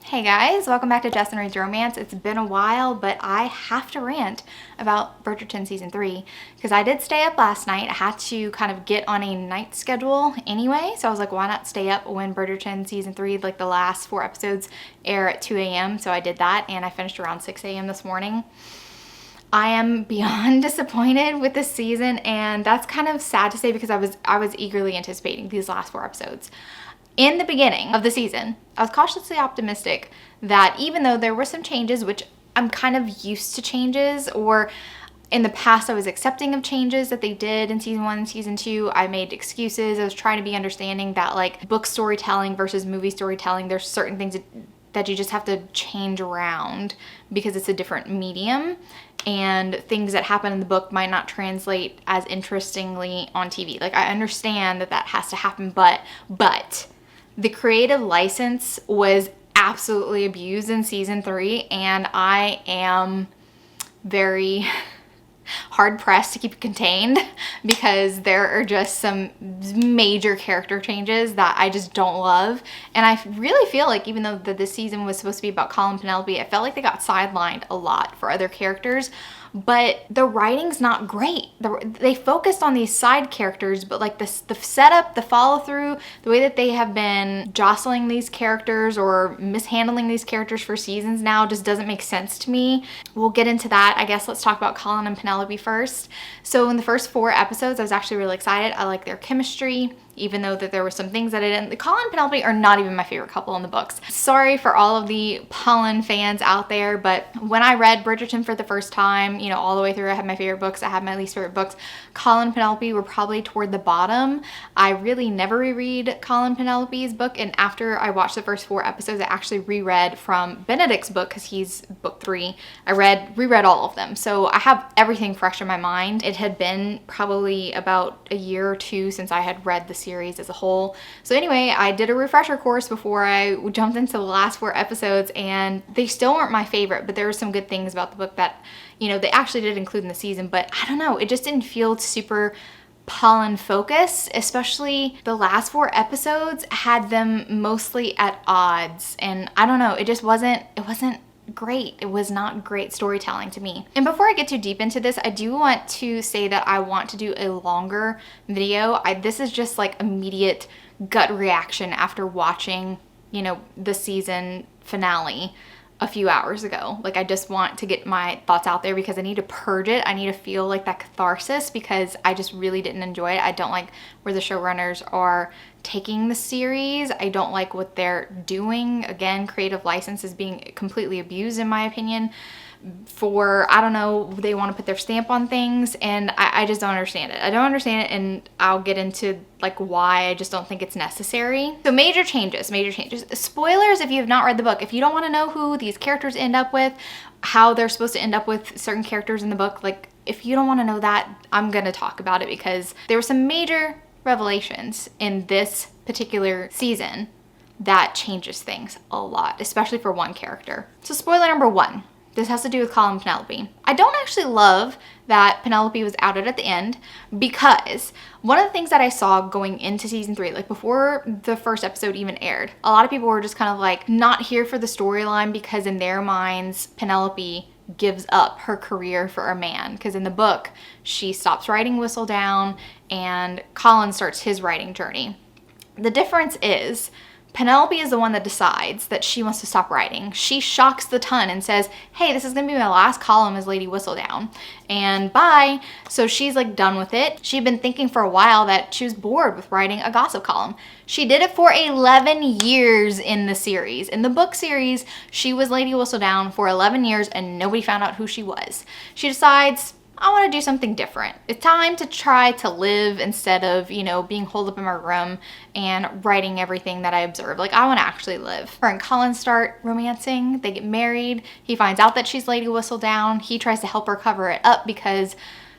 Hey guys, welcome back to Justin Reads Romance. It's been a while, but I have to rant about Bridgerton Season 3 because I did stay up last night. I had to kind of get on a night schedule anyway, so I was like, why not stay up when Bridgerton Season 3, like the last 4 episodes, air at 2 a.m. So I did that, and I finished around 6 a.m. this morning. I am beyond disappointed with this season, and that's kind of sad to say because I was eagerly anticipating these last 4 episodes. In the beginning of the season, I was cautiously optimistic that even though there were some changes, which I'm kind of used to changes, or in the past I was accepting of changes that they did in season 1 and season 2, I made excuses. I was trying to be understanding that like book storytelling versus movie storytelling, there's certain things that you just have to change around because it's a different medium, and things that happen in the book might not translate as interestingly on TV. Like, I understand that has to happen, but the creative license was absolutely abused in season 3, and I am very hard pressed to keep it contained because there are just some major character changes that I just don't love. And I really feel like even though this season was supposed to be about Colin and Penelope, I felt like they got sidelined a lot for other characters. But the writing's not great. They focused on these side characters, but like the setup, the follow through, the way that they have been jostling these characters or mishandling these characters for seasons now just doesn't make sense to me. We'll get into that. I guess let's talk about Colin and Penelope first. So in the first 4 episodes, I was actually really excited. I like their chemistry, even though that there were some things that I didn't. Colin and Penelope are not even my favorite couple in the books. Sorry for all of the Colin fans out there, but when I read Bridgerton for the first time, you know, all the way through, I had my favorite books, I had my least favorite books. Colin and Penelope were probably toward the bottom. I really never reread Colin and Penelope's book, and after I watched the first 4 episodes, I actually reread from Benedict's book because he's book 3. I reread all of them, so I have everything fresh in my mind. It had been probably about a year or 2 since I had read the series as a whole. So anyway, I did a refresher course before I jumped into the last 4 episodes, and they still weren't my favorite, but there were some good things about the book that, you know, they actually did include in the season, but I don't know, it just didn't feel super Colin focused. Especially the last 4 episodes had them mostly at odds, and I don't know, it wasn't great. It was not great storytelling to me. And before I get too deep into this, I do want to say that I want to do a longer video. This is just like immediate gut reaction after watching, you know, the season finale a few hours ago. Like, I just want to get my thoughts out there because I need to purge it. I need to feel like that catharsis because I just really didn't enjoy it. I don't like where the showrunners are taking the series. I don't like what they're doing. Again, creative license is being completely abused in my opinion for, I don't know, they want to put their stamp on things, and I just don't understand it. I don't understand it, and I'll get into like why I just don't think it's necessary. So major changes. Spoilers if you have not read the book. If you don't want to know who these characters end up with, how they're supposed to end up with certain characters in the book, like if you don't want to know that, I'm gonna talk about it because there were some major revelations in this particular season that changes things a lot, especially for one character. So spoiler number 1. This has to do with Colin and Penelope. I don't actually love that Penelope was outed at the end because one of the things that I saw going into season 3, like before the first episode even aired, a lot of people were just kind of like not here for the storyline because in their minds, Penelope gives up her career for a man, because in the book, she stops writing Whistledown and Colin starts his writing journey. The difference is Penelope is the one that decides that she wants to stop writing. She shocks the ton and says, hey, this is gonna be my last column as Lady Whistledown, and bye. So she's like done with it. She'd been thinking for a while that she was bored with writing a gossip column. She did it for 11 years in the series. In the book series, she was Lady Whistledown for 11 years and nobody found out who she was. She decides, I want to do something different. It's time to try to live instead of, you know, being holed up in my room and writing everything that I observe. Like, I want to actually live. Her and Colin start romancing. They get married. He finds out that she's Lady Whistledown. He tries to help her cover it up because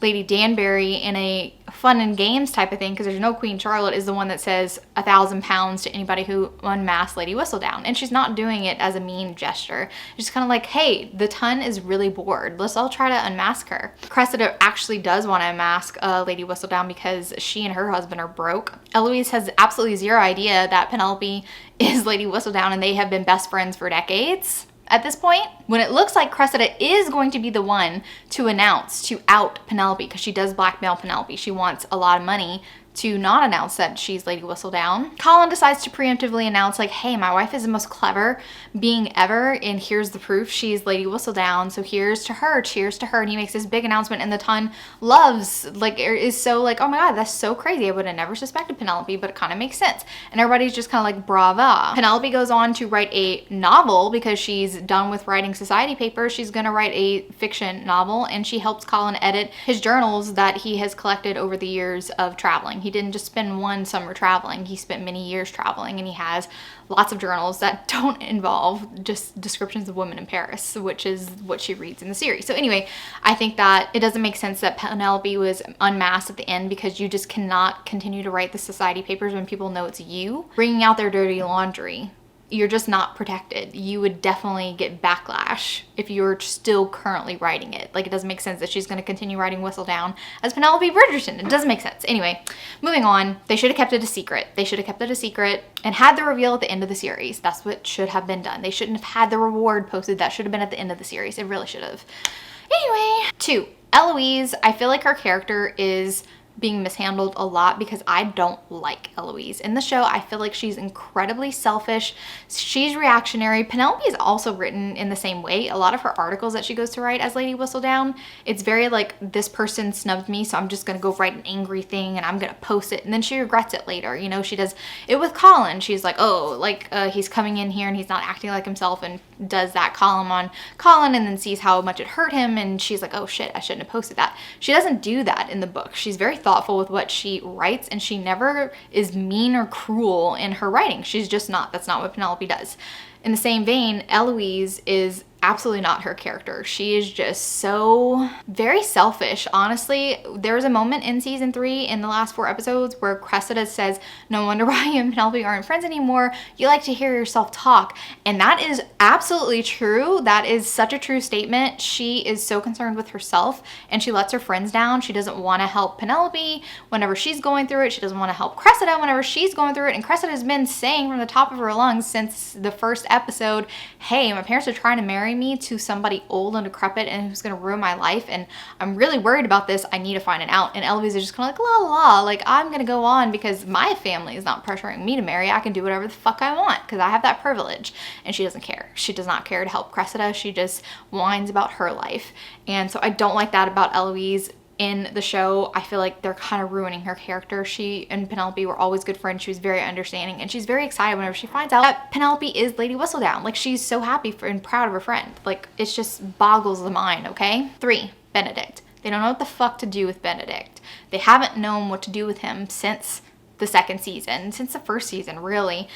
Lady Danbury in a fun and games type of thing, because there's no Queen Charlotte, is the one that says 1,000 pounds to anybody who unmasks Lady Whistledown. And she's not doing it as a mean gesture. She's just kind of like, hey, the ton is really bored. Let's all try to unmask her. Cressida actually does want to unmask Lady Whistledown because she and her husband are broke. Eloise has absolutely zero idea that Penelope is Lady Whistledown and they have been best friends for decades. At this point, when it looks like Cressida is going to be the one to out Penelope, because she does blackmail Penelope. She wants a lot of money to not announce that she's Lady Whistledown. Colin decides to preemptively announce, like, hey, my wife is the most clever being ever, and here's the proof she's Lady Whistledown, so here's to her, cheers to her. And he makes this big announcement, and the ton loves, like, is so like, oh my god, that's so crazy. I would have never suspected Penelope, but it kind of makes sense. And everybody's just kind of like, brava. Penelope goes on to write a novel because she's done with writing society papers. She's gonna write a fiction novel, and she helps Colin edit his journals that he has collected over the years of traveling. He didn't just spend one summer traveling, he spent many years traveling, and he has lots of journals that don't involve just descriptions of women in Paris, which is what she reads in the series. So anyway, I think that it doesn't make sense that Penelope was unmasked at the end, because you just cannot continue to write the society papers when people know it's you bringing out their dirty laundry. You're just not protected. You would definitely get backlash if you're still currently writing it. Like, it doesn't make sense that she's going to continue writing Whistledown as Penelope Bridgerton. It doesn't make sense. Anyway, moving on. They should have kept it a secret. They should have kept it a secret and had the reveal at the end of the series. That's what should have been done. They shouldn't have had the reward posted. That should have been at the end of the series. It really should have. Anyway, 2. Eloise. I feel like her character is being mishandled a lot because I don't like Eloise. In the show, I feel like she's incredibly selfish. She's reactionary. Penelope is also written in the same way. A lot of her articles that she goes to write as Lady Whistledown, it's very like, this person snubbed me, so I'm just gonna go write an angry thing and I'm gonna post it, and then she regrets it later. You know, she does it with Colin. She's like, oh, like he's coming in here and he's not acting like himself, and does that column on Colin and then sees how much it hurt him, and she's like, oh shit, I shouldn't have posted that. She doesn't do that in the book. She's very thoughtful with what she writes, and she never is mean or cruel in her writing. She's just not. That's not what Penelope does. In the same vein, Eloise is absolutely not her character. She is just so very selfish. Honestly, there was a moment in season 3 in the last 4 episodes where Cressida says, no wonder why you and Penelope aren't friends anymore. You like to hear yourself talk. And that is absolutely true. That is such a true statement. She is so concerned with herself and she lets her friends down. She doesn't want to help Penelope whenever she's going through it. She doesn't want to help Cressida whenever she's going through it. And Cressida has been saying from the top of her lungs since the first episode, hey, my parents are trying to marry me to somebody old and decrepit and who's gonna ruin my life, and I'm really worried about this. I need to find it out. And Eloise is just kind of like, la la, like, I'm gonna go on because my family is not pressuring me to marry. I can do whatever the fuck I want because I have that privilege. And she doesn't care. She does not care to help Cressida. She just whines about her life. And so I don't like that about Eloise. In the show, I feel like they're kind of ruining her character. She and Penelope were always good friends. She was very understanding, and she's very excited whenever she finds out that Penelope is Lady Whistledown. Like, she's so happy and proud of her friend. Like, it just boggles the mind, okay? 3, Benedict. They don't know what the fuck to do with Benedict. They haven't known what to do with him since the 2nd season, since the 1st season, really.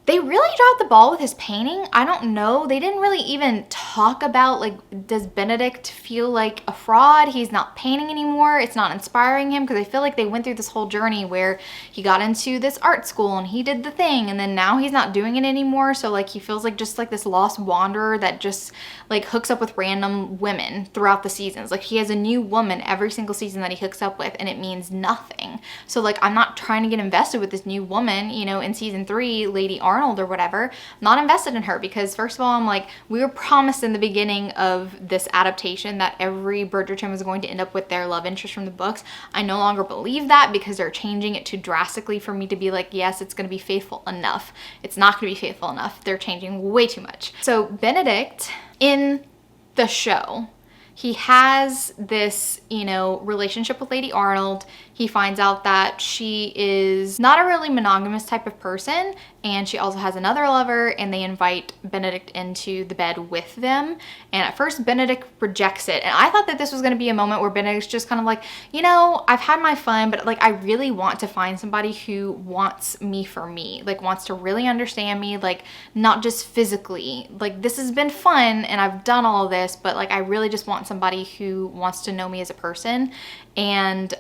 They really dropped the ball with his painting. I don't know. They didn't really even talk about, like, does Benedict feel like a fraud? He's not painting anymore. It's not inspiring him, because I feel like they went through this whole journey where he got into this art school and he did the thing, and then now he's not doing it anymore. So, like, he feels like just like this lost wanderer that just, like, hooks up with random women throughout the seasons. Like, he has a new woman every single season that he hooks up with, and it means nothing. So, like, I'm not trying to get invested with this new woman, you know, in season 3, Lady Arnold or whatever. I'm not invested in her because, first of all, I'm like, we were promised in the beginning of this adaptation that every Bridgerton was going to end up with their love interest from the books. I no longer believe that because they're changing it too drastically for me to be like, yes, it's going to be faithful enough. It's not going to be faithful enough. They're changing way too much. So Benedict in the show, he has this, you know, relationship with Lady Arnold. he finds out that she is not a really monogamous type of person, and she also has another lover, and they invite Benedict into the bed with them. And at first Benedict rejects it, and I thought that this was going to be a moment where Benedict's just kind of like, you know, I've had my fun, but like I really want to find somebody who wants me for me, like wants to really understand me, like not just physically, like this has been fun and I've done all of this, but like I really just want somebody who wants to know me as a person, and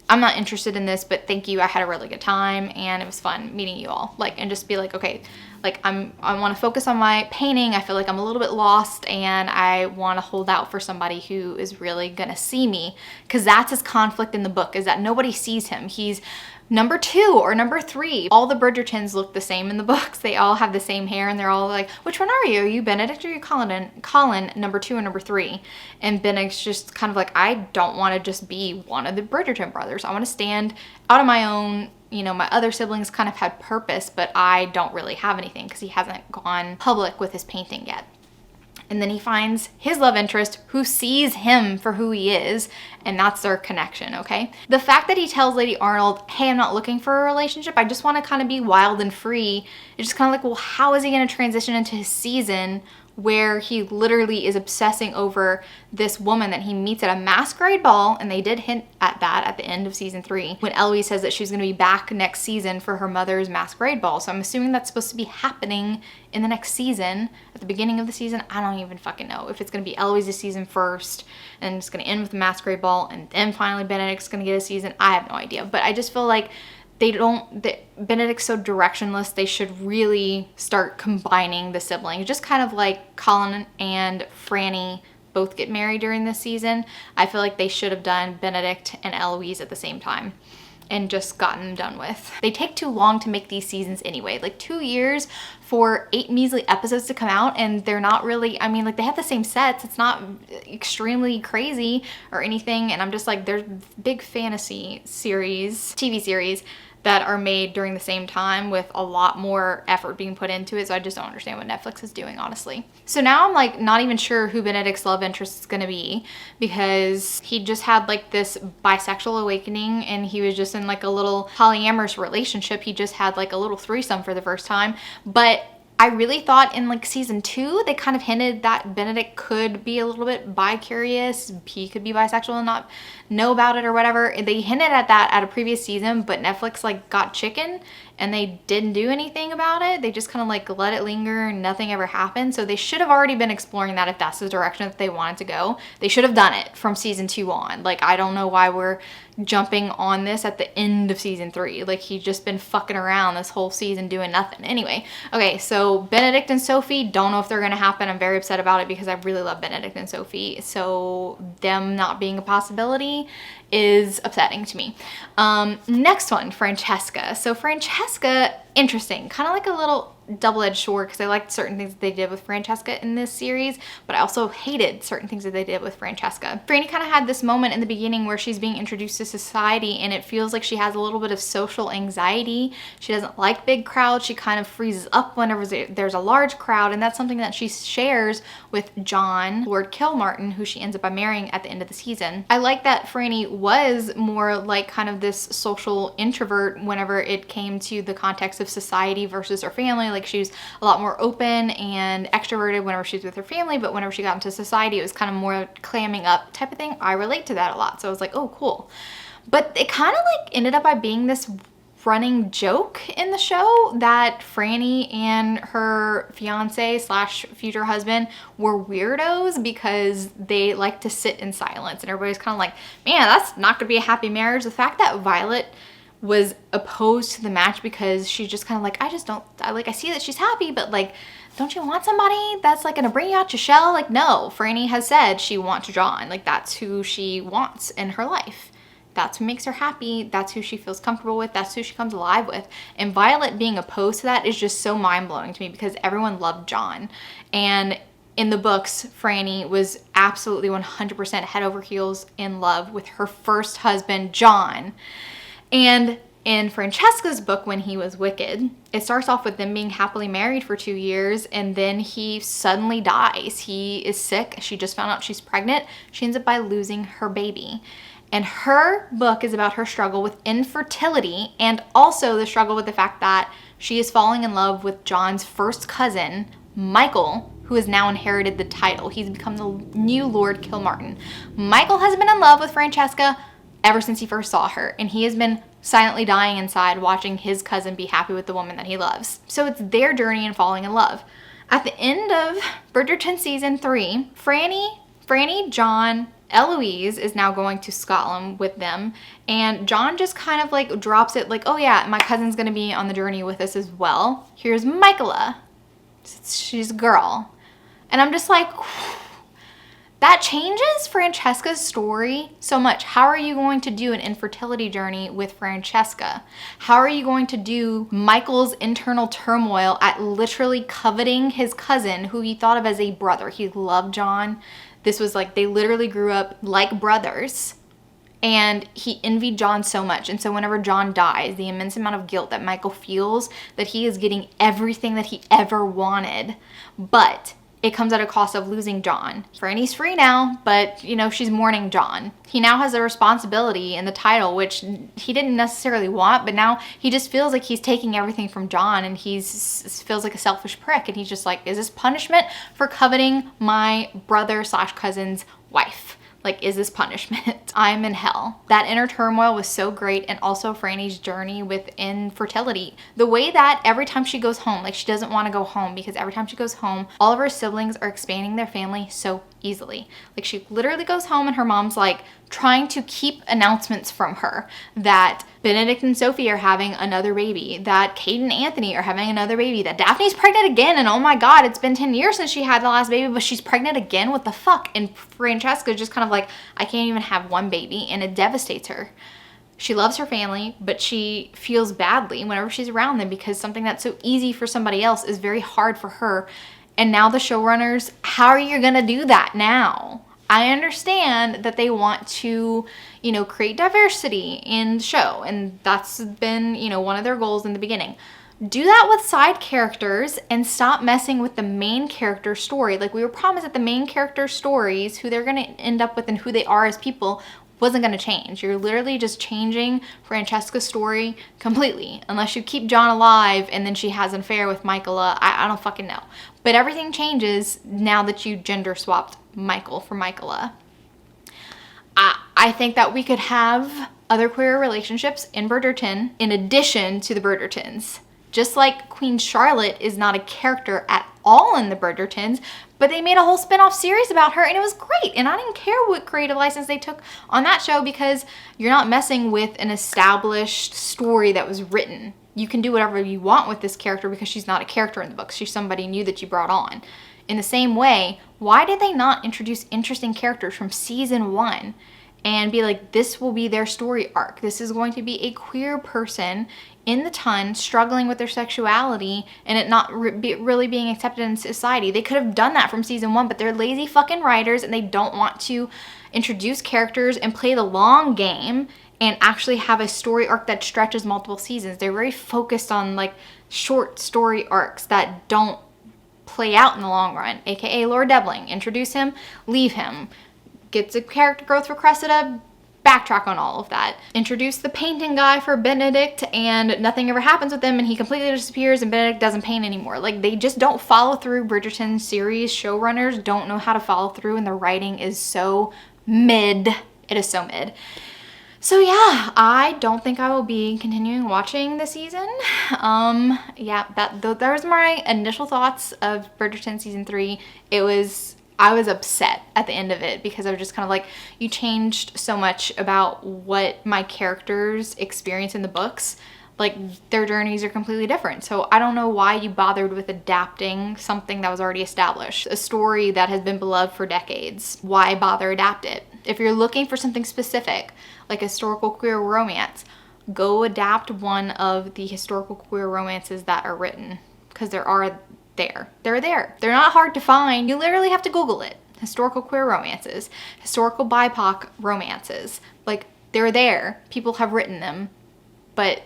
I'm not interested in this, but thank you, I had a really good time and it was fun meeting you all. Like, and just be like, okay, like I want to focus on my painting. I feel like I'm a little bit lost, and I want to hold out for somebody who is really gonna see me, because that's his conflict in the book, is that nobody sees him. He's number 2 or number 3. All the Bridgertons look the same in the books. They all have the same hair, and they're all like, which one are you? Are you Benedict or are you Colin, number 2 and number 3? And Benedict's just kind of like, I don't want to just be one of the Bridgerton brothers. I want to stand out on my own. You know, my other siblings kind of had purpose, but I don't really have anything, because he hasn't gone public with his painting yet. And then he finds his love interest who sees him for who he is, and that's their connection, okay? The fact that he tells Lady Arnold, hey, I'm not looking for a relationship, I just want to kind of be wild and free, it's just kind of like, well, how is he going to transition into his season where he literally is obsessing over this woman that he meets at a masquerade ball? And they did hint at that at the end of season 3 when Eloise says that she's going to be back next season for her mother's masquerade ball. So I'm assuming that's supposed to be happening in the next season, at the beginning of the season. I don't even fucking know if it's going to be Eloise's season first and it's going to end with the masquerade ball and then finally Benedict's going to get a season. I have no idea, but I just feel like Benedict's so directionless, they should really start combining the siblings. Just kind of like Colin and Franny both get married during this season. I feel like they should have done Benedict and Eloise at the same time and just gotten them done with. They take too long to make these seasons anyway. Like 2 years for 8 measly episodes to come out, and they're not really, I mean, like they have the same sets. It's not extremely crazy or anything. And I'm just like, there's big fantasy series, TV series that are made during the same time with a lot more effort being put into it. So I just don't understand what Netflix is doing, honestly. So now I'm like not even sure who Benedict's love interest is gonna be, because he just had like this bisexual awakening and he was just in like a little polyamorous relationship. He just had like a little threesome for the first time. But I really thought in like season 2, they kind of hinted that Benedict could be a little bit bi-curious. He could be bisexual and not know about it or whatever. They hinted at that at a previous season, but Netflix like got chicken and they didn't do anything about it. They just kind of like let it linger and nothing ever happened. So they should have already been exploring that if that's the direction that they wanted to go. They should have done it from season 2 on. Like, I don't know why we're jumping on this at the end of season 3. Like, he's just been fucking around this whole season doing nothing. Anyway, okay, so Benedict and Sophie, don't know if they're gonna happen. I'm very upset about it because I really love Benedict and Sophie. So them not being a possibility is upsetting to me. Next one, Francesca. So Francesca, interesting, kind of like a little double-edged sword, because I liked certain things that they did with Francesca in this series, but I also hated certain things that they did with Francesca. Franny kind of had this moment in the beginning where she's being introduced to society and it feels like she has a little bit of social anxiety. She doesn't like big crowds. She kind of freezes up whenever there's a large crowd, and that's something that she shares with John, Lord Kilmartin, who she ends up marrying at the end of the season. I like that Franny was more like kind of this social introvert whenever it came to the context of society versus her family. Like, she was a lot more open and extroverted whenever she was with her family, but whenever she got into society, it was kind of more clamming up type of thing. I relate to that a lot. So I was like, oh, cool. But it kind of like ended up by being this running joke in the show that Franny and her fiance slash future husband were weirdos because they like to sit in silence, and everybody's kind of like, man, that's not gonna be a happy marriage. The fact that Violet was opposed to the match because she's just kind of like, I see that she's happy, but like, don't you want somebody that's like gonna bring you out your shell? Like, no, Franny has said she wants John. Like, that's who she wants in her life. That's who makes her happy. That's who she feels comfortable with. That's who she comes alive with. And Violet being opposed to that is just so mind-blowing to me because everyone loved John. And in the books, Franny was absolutely 100% head over heels in love with her first husband, John. And in Francesca's book, when he was wicked, it starts off with them being happily married for 2 years, and then he suddenly dies. He is sick. She just found out she's pregnant. She ends up by losing her baby. And her book is about her struggle with infertility and also the struggle with the fact that she is falling in love with John's first cousin, Michael, who has now inherited the title. He's become the new Lord Kilmartin. Michael has been in love with Francesca ever since he first saw her, and he has been silently dying inside watching his cousin be happy with the woman that he loves. So it's their journey in falling in love. At the end of Bridgerton season 3, Franny, John, Eloise is now going to Scotland with them, and John just kind of like drops it like, oh yeah, my cousin's gonna be on the journey with us as well. Here's Michaela. She's a girl. And I'm just like, that changes Francesca's story so much. How are you going to do an infertility journey with Francesca? How are you going to do Michael's internal turmoil at literally coveting his cousin, who he thought of as a brother? He loved John. This was like, they literally grew up like brothers. And he envied John so much. And so whenever John dies, the immense amount of guilt that Michael feels that he is getting everything that he ever wanted, but it comes at a cost of losing John. Franny's free now, but you know, she's mourning John. He now has a responsibility in the title, which he didn't necessarily want, but now he just feels like he's taking everything from John, and feels like a selfish prick. And he's just like, is this punishment for coveting my brother/cousin's wife? Like, is this punishment? I'm in hell. That inner turmoil was so great, and also Franny's journey with infertility. The way that every time she goes home, like, she doesn't want to go home because every time she goes home, all of her siblings are expanding their family so easily. Like, she literally goes home and her mom's like trying to keep announcements from her that Benedict and Sophie are having another baby, that Kate and Anthony are having another baby, that Daphne's pregnant again, and oh my god, it's been 10 years since she had the last baby, but she's pregnant again, what the fuck? And Francesca just kind of like, I can't even have one baby, and it devastates her. She loves her family, but she feels badly whenever she's around them because something that's so easy for somebody else is very hard for her. And now the showrunners, how are you gonna do that now? I understand that they want to, you know, create diversity in the show, and that's been, you know, one of their goals in the beginning. Do that with side characters and stop messing with the main character story. Like, we were promised that the main character stories, who they're gonna end up with and who they are as people, wasn't gonna change. You're literally just changing Francesca's story completely, unless you keep John alive and then she has an affair with Michaela. I don't fucking know. But everything changes now that you gender swapped Michael for Michaela. I think that we could have other queer relationships in Bridgerton in addition to the Bridgertons. Just like Queen Charlotte is not a character at all in the Bridgertons, but they made a whole spin-off series about her and it was great. And I didn't care what creative license they took on that show because you're not messing with an established story that was written. You can do whatever you want with this character because she's not a character in the books. She's somebody new that you brought on. In the same way, why did they not introduce interesting characters from season 1 and be like, this will be their story arc. This is going to be a queer person in the ton struggling with their sexuality and it not really being accepted in society. They could have done that from season 1, but they're lazy fucking writers and they don't want to introduce characters and play the long game and actually have a story arc that stretches multiple seasons. They're very focused on like short story arcs that don't play out in the long run, aka Lord Devling. Introduce him, leave him. Gets a character growth for Cressida, backtrack on all of that. Introduce the painting guy for Benedict and nothing ever happens with him and he completely disappears and Benedict doesn't paint anymore. Like, they just don't follow through. Bridgerton series showrunners don't know how to follow through and the writing is so mid. It is so mid. So yeah, I don't think I will be continuing watching this season. Yeah, that was my initial thoughts of Bridgerton season 3. I was upset at the end of it because I was just kind of like, you changed so much about what my characters experience in the books. Like, their journeys are completely different. So I don't know why you bothered with adapting something that was already established. A story that has been beloved for decades. Why bother adapt it? If you're looking for something specific, like historical queer romance, go adapt one of the historical queer romances that are written. Because they're there. They're not hard to find. You literally have to Google it. Historical queer romances, historical BIPOC romances. Like, they're there. People have written them, but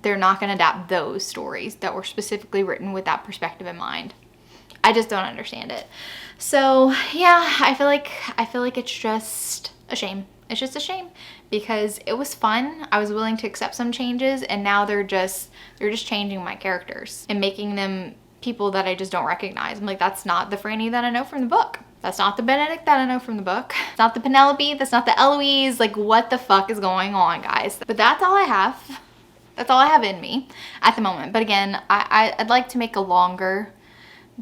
they're not going to adapt those stories that were specifically written with that perspective in mind. I just don't understand it. So yeah, I feel like it's just a shame. It's just a shame because it was fun. I was willing to accept some changes, and now they're just changing my characters and making them people that I just don't recognize. I'm like, that's not the Franny that I know from the book. That's not the Benedict that I know from the book. It's not the Penelope. That's not the Eloise. Like, what the fuck is going on, guys? But that's all I have. That's all I have in me at the moment. But again, I'd like to make a longer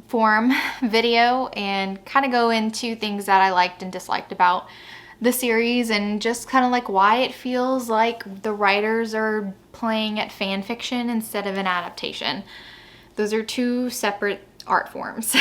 form video and kind of go into things that I liked and disliked about the series, and just kind of like why it feels like the writers are playing at fan fiction instead of an adaptation. Those are two separate art forms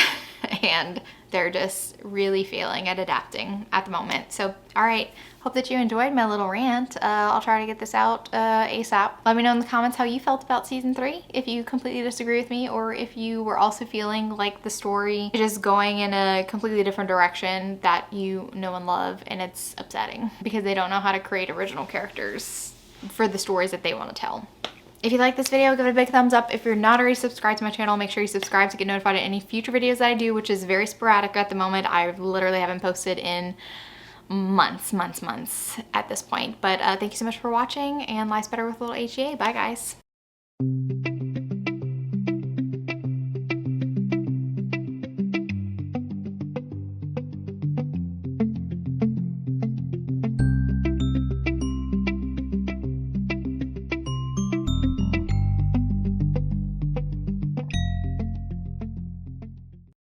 and they're just really failing at adapting at the moment. So, all right, hope that you enjoyed my little rant. I'll try to get this out ASAP. Let me know in the comments how you felt about season 3, if you completely disagree with me, or if you were also feeling like the story is just going in a completely different direction that you know and love, and it's upsetting because they don't know how to create original characters for the stories that they want to tell. If you like this video, give it a big thumbs up. If you're not already subscribed to my channel, make sure you subscribe to get notified of any future videos that I do, which is very sporadic at the moment. I literally haven't posted in months at this point. But thank you so much for watching, and life's better with a little HEA. Bye, guys.